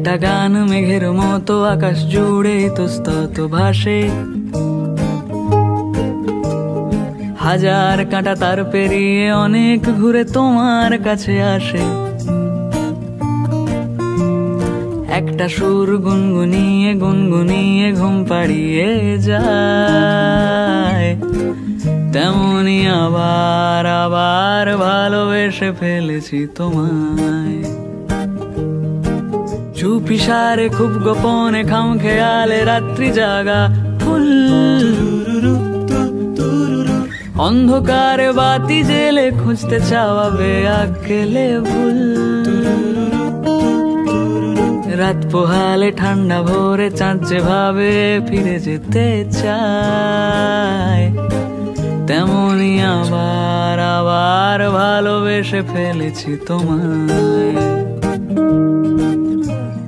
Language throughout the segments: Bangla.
একটা গান মেঘের মতো আকাশ জুড়ে ইতস্তত ভাসে, হাজার কাঁটা তার পেরিয়ে অনেক ঘুরে তোমার কাছে আসে। একটা সুর গুনগুনিয়ে গুনগুনিয়ে ঘুম পাড়িয়ে যায়, তেমনি আবার আবার ভালোবেসে ফেলেছি তোমায়। চুপি সারে খুব গোপনে খাম খেয়ালে রাত্রি জাগা ফুল, অন্ধকারে বাতি জেলে খুঁজতে চাওয়া বেআকেলে ভুল। রাত পোহালে ঠান্ডা ভোরে চাঁদ যেভাবে ফিরে যেতে চায়, তেমনি আবার আবার ভালোবেসে ফেলেছি তোমায়।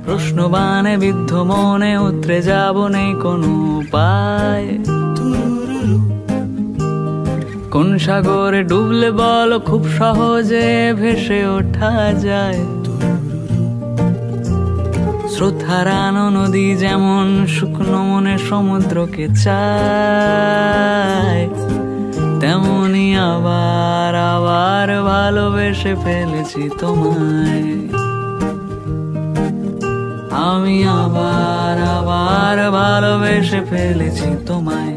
প্রশ্নবানে বিদ্ধ মনে উতরে যাব নেই কোনো উপায়, কোন সাগরে ডুবলে বলো খুব সহজে ভেসে ওঠা যায়। স্রোত হারানো নদী যেমন শুকনো মনে সমুদ্রকে চায়, তেমনি আবার আবার ভালোবেসে ফেলেছি তোমায়। আমি আবার আবার ভালোবেসে ফেলেছি তোমায়।